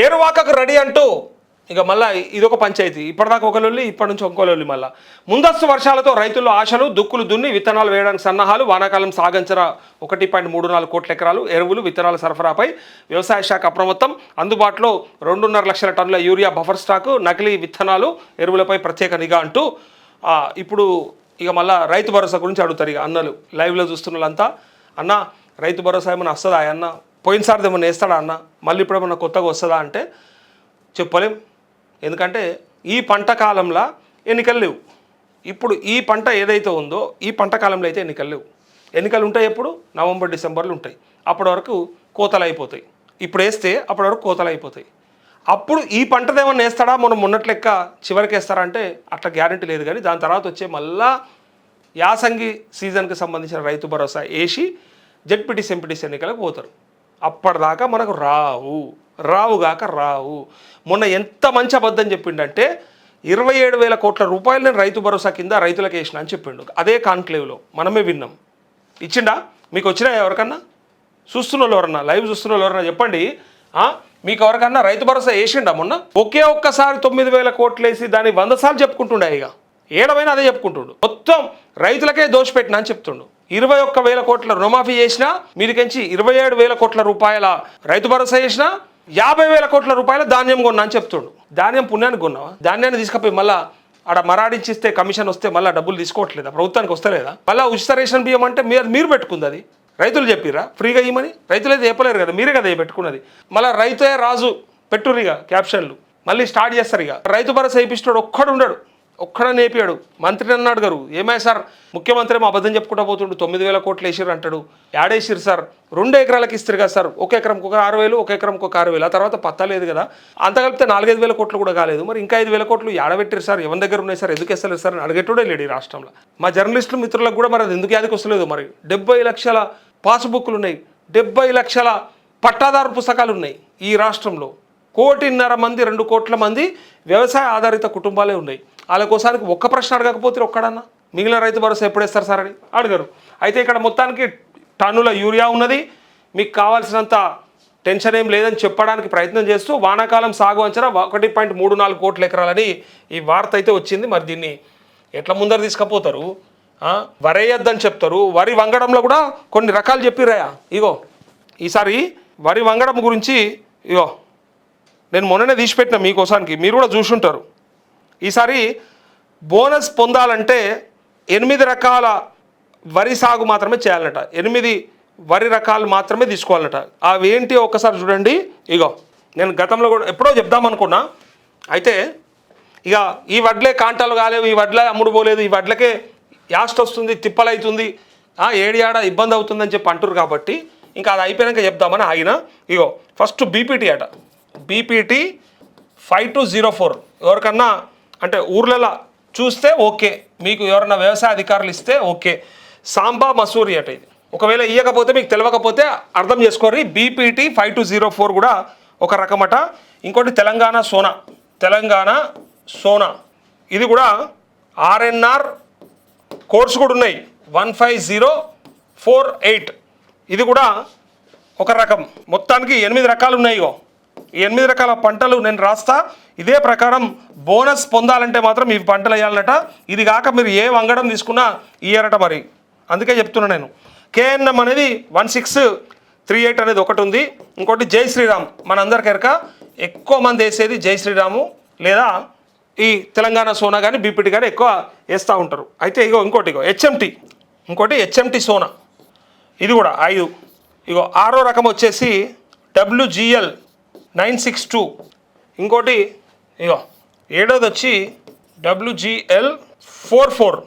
ఏరువాకకు ready అంటూ ఇక మళ్ళీ ఇదొక పంచాయతీ. ఇప్పటిదాకా ఒక లొల్లి, ఇప్పటి నుంచి ఇంకో లొల్లి. మళ్ళీ ముందస్తు వర్షాలతో రైతుల్లో ఆశలు, దుక్కులు దున్ని విత్తనాలు వేయడానికి సన్నాహాలు. వానాకాలం సాగంచర 1.34 కోట్ల ఎకరాలు. ఎరువులు విత్తనాల సరఫరాపై వ్యవసాయ శాఖ అప్రమత్తం. అందుబాటులో 2.5 లక్షల టన్నుల యూరియా బఫర్ స్టాకు. నకిలీ విత్తనాలు ఎరువులపై ప్రత్యేక నిఘా అంటూ ఇప్పుడు ఇక మళ్ళీ రైతు భరోసా గురించి అడుగుతారు ఇక అన్నలు. లైవ్లో చూస్తున్న వాళ్ళంతా, అన్న రైతు భరోసా ఏమైనా వస్తుందా అన్న, పోయినసారి ఏమైనా వేస్తాడా అన్న, మళ్ళీ ఇప్పుడు ఏమన్నా కొత్తగా వస్తుందా అంటే చెప్పలేం. ఎందుకంటే ఈ పంట కాలంలో ఎన్నికలు లేవు. ఇప్పుడు ఈ పంట ఏదైతే ఉందో ఈ పంట కాలంలో అయితే ఎన్నికలు లేవు. ఎన్నికలు ఉంటాయి ఎప్పుడు? నవంబర్ డిసెంబర్లో ఉంటాయి. అప్పటి వరకు కోతలు అయిపోతాయి. ఇప్పుడు వేస్తే అప్పటి వరకు కోతలు అయిపోతాయి. అప్పుడు ఈ పంటదేమన్నా వేస్తాడా, మనం మొన్నటి లెక్క చివరికి వేస్తారా అంటే అట్లా గ్యారంటీ లేదు. కానీ దాని తర్వాత వచ్చే మళ్ళా యాసంగి సీజన్కి సంబంధించిన రైతు భరోసా వేసి జెడ్పీటీసీ ఎంపీటీసీ ఎన్నికలకు పోతారు. అప్పటిదాకా మనకు రావుగాక రావు. మొన్న ఎంత మంచి అబద్ధం చెప్పిండంటే 27,000 కోట్ల రూపాయలు నేను రైతు భరోసా కింద రైతులకు వేసిన అని చెప్పిండు. అదే కాన్క్లేవ్లో మనమే విన్నాం. ఇచ్చిండా? మీకు వచ్చినా ఎవరికన్నా? చూస్తున్న వాళ్ళు ఎవరన్నా, లైవ్ చూస్తున్న వాళ్ళు ఎవరన్నా చెప్పండి. మీకు ఎవరికన్నా రైతు భరోసా వేసిండా మొన్న? ఒక్కసారి 9,000 కోట్లు వేసి దాన్ని 100 సార్లు చెప్పుకుంటుండే. ఇక ఏడమైనా అదే చెప్పుకుంటుండు. మొత్తం రైతులకే దోషపెట్టినా అని చెప్తుండు. 21,000 కోట్ల రుణమాఫీ చేసినా, మీదికించి 27,000 కోట్ల రూపాయల రైతు భరోసా చేసినా, 50,000 కోట్ల రూపాయల ధాన్యం కొన్నా అని చెప్తుండు. ధాన్యం పుణ్యానికి కొన్నావా? ధాన్యాన్ని తీసుకుపోయి మళ్ళీ ఆడ మరాడించిస్తే కమిషన్ వస్తే మళ్ళీ డబ్బులు తీసుకోవట్లేదా? ప్రభుత్వానికి వస్తలేదా? మళ్ళీ ఉచిత రేషన్ బియ్యం అంటే మీరు పెట్టుకుంది. అది రైతులు చెప్పిరా ఫ్రీగా ఇవ్వమని? రైతులు అయితే చెప్పలేరు కదా, మీరే కదా పెట్టుకున్నది. మళ్ళీ రైతే రాజు పెట్టుర్రిగా క్యాప్షన్లు మళ్ళీ స్టార్ట్ చేస్తారు. ఇక రైతు భరోసా వేయిస్తాడు ఒక్కడు ఉండడు, ఒక్కడని వేపియాడు. మంత్రిని అన్నాడు గారు, ఏమై సార్ ముఖ్యమంత్రి ఏమో అబద్ధం చెప్పుకుంటూ పోతుండు, 9,000 కోట్లు వేసిర్రు అంటాడు. యాడేసిర్రు సార్? 2 ఎకరాలకు ఇస్తారు కదా సార్, ఒక ఎకరంకి ఒక 6,000, ఒక ఎకరంకి ఒక 6,000. ఆ తర్వాత పత్తా లేదు కదా, అంత కలిపితే 4,500 కోట్లు కూడా కాలేదు. మరి ఇంకా 5,000 కోట్లు ఏడబెట్టారు సార్, ఎవరి దగ్గర ఉన్నాయి సార్, ఎందుకు వేస్తలేదు సార్ అని అడిగేటోడే లేడు ఈ రాష్ట్రంలో. మా జర్నలిస్టులు మిత్రులకు కూడా మరి అది ఎందుకు యాదికి వస్తలేదు. మరి 70 లక్షల పాస్బుక్లు ఉన్నాయి, 70 లక్షల పట్టాదారు పుస్తకాలు ఉన్నాయి ఈ రాష్ట్రంలో. 1.5 మంది 2 కోట్ల మంది వ్యవసాయ ఆధారిత కుటుంబాలే ఉన్నాయి. వాళ్ళకోసారికి ఒక్క ప్రశ్న అడగకపోతే ఒక్కడన్నా మిగిలిన రైతు భరోసా ఎప్పుడు వేస్తారు సార్ అని అడగరు. అయితే ఇక్కడ మొత్తానికి టన్నుల యూరియా ఉన్నది, మీకు కావాల్సినంత టెన్షన్ ఏం లేదని చెప్పడానికి ప్రయత్నం చేస్తూ వానాకాలం సాగు అంచనా 1.34 కోట్ల ఎకరాలని ఈ వార్త అయితే వచ్చింది. మరి దీన్ని ఎట్లా ముందర తీసుకుపోతారు? వరేయద్దని చెప్తారు. వరి వంగడంలో కూడా కొన్ని రకాలు చెప్పిరాయా. ఇగో ఈసారి వరి వంగడం గురించి ఇగో నేను మొన్ననే తీసిపెట్టిన మీకోసానికి, మీరు కూడా చూసుంటారు. ఈసారి బోనస్ పొందాలంటే 8 రకాల వరి సాగు మాత్రమే చేయాలన్నట. 8 వరి రకాలు మాత్రమే తీసుకోవాలన్నట. అవి ఏంటి ఒక్కసారి చూడండి. ఇగో నేను గతంలో కూడా ఎప్పుడో చెప్దామనుకున్నా. అయితే ఇక ఈ వడ్లే కాంటాలు కాలేవు, ఈ వడ్లే అమ్ముడు పోలేదు, ఈ వడ్లకే యాస్ట్ వస్తుంది, తిప్పలవుతుంది, ఏడియాడ ఇబ్బంది అవుతుందని చెప్పి అంటారు. కాబట్టి ఇంకా అది అయిపోయాక చెప్దామని ఆగిన. ఇగో ఫస్ట్ బీపీటీ అట, బీపీటీ 5204. ఎవరికన్నా అంటే ఊర్లలో చూస్తే ఓకే, మీకు ఎవరన్నా వ్యవసాయ అధికారులు ఇస్తే ఓకే. సాంబా మసూరి అట ఇది. ఒకవేళ ఇవ్వకపోతే మీకు తెలియకపోతే అర్థం చేసుకోరి. బీపీటీ 5204 కూడా ఒక రకమట. ఇంకోటి తెలంగాణ సోనా ఇది కూడా ఆర్ఎన్ఆర్ కోడ్స్ కూడా ఉన్నాయి. 15048 ఇది కూడా ఒక రకం. మొత్తానికి 8 రకాలు ఉన్నాయి. ఈ 8 రకాల పంటలు నేను రాస్తా. ఇదే ప్రకారం బోనస్ పొందాలంటే మాత్రం ఈ పంటలు వేయాలన్నట. ఇది కాక మీరు ఏ వంగడం తీసుకున్నా ఇయ్యారట. మరి అందుకే చెప్తున్నా నేను. కేఎన్ఎం అనేది 1638 అనేది ఒకటి ఉంది. ఇంకోటి జై శ్రీరామ్, మనందరికీ ఎరక ఎక్కువ మంది వేసేది జై శ్రీరాము లేదా ఈ తెలంగాణ సోనా కానీ బీపీటీ కానీ ఎక్కువ వేస్తూ ఉంటారు. అయితే ఇంకోటి హెచ్ఎంటీ సోనా ఇది కూడా 5. ఆరో రకం వచ్చేసి WGL 962. ఇంకోటి ఏడోది వచ్చి WGL 44,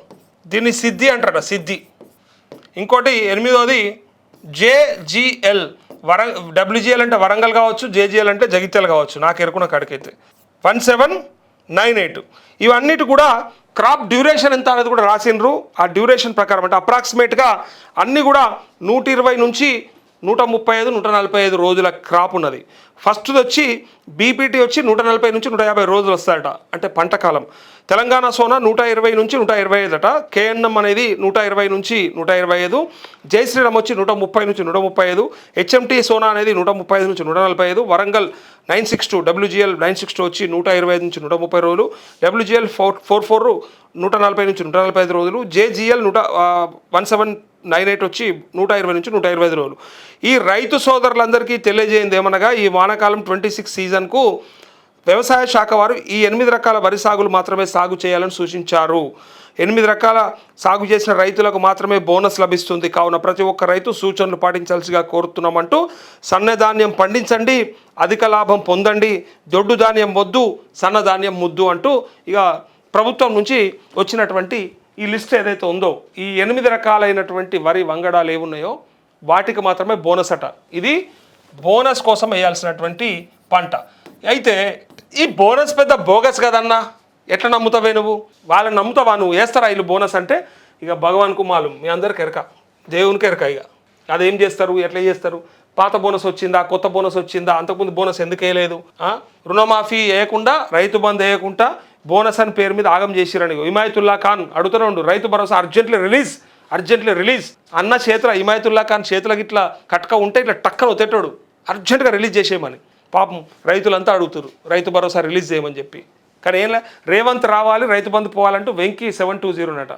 దీన్ని సిద్ధి అంటారట, సిద్ధి. ఇంకోటి 8వది JGL WGL అంటే వరంగల్ కావచ్చు, JGL అంటే జగిత్యాల కావచ్చు, నాకు ఎరుకున్న కాడికైతే 1798. ఇవన్నిటి కూడా క్రాప్ డ్యూరేషన్ ఎంత అనేది కూడా రాసిండ్రు. ఆ డ్యూరేషన్ ప్రకారం అంటే అప్రాక్సిమేట్గా అన్నీ కూడా 120 నుంచి 135, 145 రోజుల క్రాప్ ఉన్నది. ఫస్ట్ది వచ్చి బీపీటీ వచ్చి 140 నుంచి 150 రోజులు వస్తాయట, అంటే పంట కాలం. తెలంగాణ సోనా 120 నుంచి 125 అట. కేఎన్ఎం అనేది 120 నుంచి 125. జై శ్రీరామ్ వచ్చి 130 నుంచి 135. హెచ్ఎంటీ సోనా అనేది 135 నుంచి 145. వరంగల్ 962 WGL 962 వచ్చి 125 నుంచి 130 రోజులు. WGL 44 140 నుంచి 145 రోజులు. JGL 1798 వచ్చి 120 నుంచి 125 రోజులు. ఈ రైతు సోదరులందరికీ తెలియజేయండి ఏమనగా, ఈ వానాకాలం 26 సీజన్కు వ్యవసాయ శాఖ వారు ఈ 8 రకాల వరి సాగులు మాత్రమే సాగు చేయాలని సూచించారు. 8 రకాల సాగు చేసిన రైతులకు మాత్రమే బోనస్ లభిస్తుంది. కావున ప్రతి ఒక్క రైతు సూచనలు పాటించాల్సిగా కోరుతున్నామంటూ, సన్నధాన్యం పండించండి, అధిక లాభం పొందండి, దొడ్డు ధాన్యం వద్దు, సన్నధాన్యం ముద్దు అంటూ ఇక ప్రభుత్వం నుంచి వచ్చినటువంటి ఈ లిస్ట్ ఏదైతే ఉందో, ఈ 8 రకాలైనటువంటి వరి వంగడాలు ఏమున్నాయో వాటికి మాత్రమే బోనస్ అట. ఇది బోనస్ కోసం వేయాల్సినటువంటి పంట. అయితే ఈ బోనస్ పెద్ద బోగస్ కదన్నా, ఎట్లా నమ్ముతావే నువ్వు? వాళ్ళని నమ్ముతావా నువ్వు? వేస్తారా వీళ్ళు బోనస్ అంటే? ఇక భగవాన్కు మాలు, మీ అందరికి ఎరక, దేవునికి ఎరక. ఇక అదేం చేస్తారు, ఎట్లా చేస్తారు? పాత బోనస్ వచ్చిందా, కొత్త బోనస్ వచ్చిందా, అంతకుముందు బోనస్ ఎందుకు వేయలేదు? రుణమాఫీ వేయకుండా, రైతు బంద్ వేయకుండా బోనస్ అని పేరు మీద ఆగం చేసిరని హిమాయతుల్లా ఖాన్ అడుగుతూనే ఉండు. రైతు భరోసా అర్జెంట్లీ రిలీజ్ అన్న చేతుల హిమాయతుల్లా ఖాన్ చేతులకి ఇట్లా కట్క ఉంటే ఇట్లా టక్కన ఒత్తేటాడు, అర్జెంటుగా రిలీజ్ చేసేయమని. పాపం రైతులంతా అడుగుతారు రైతు భరోసా రిలీజ్ చేయమని చెప్పి. కానీ ఏం రేవంత్ రావాలి, రైతు బంధు పోవాలంటూ వెంకీ 720 అట.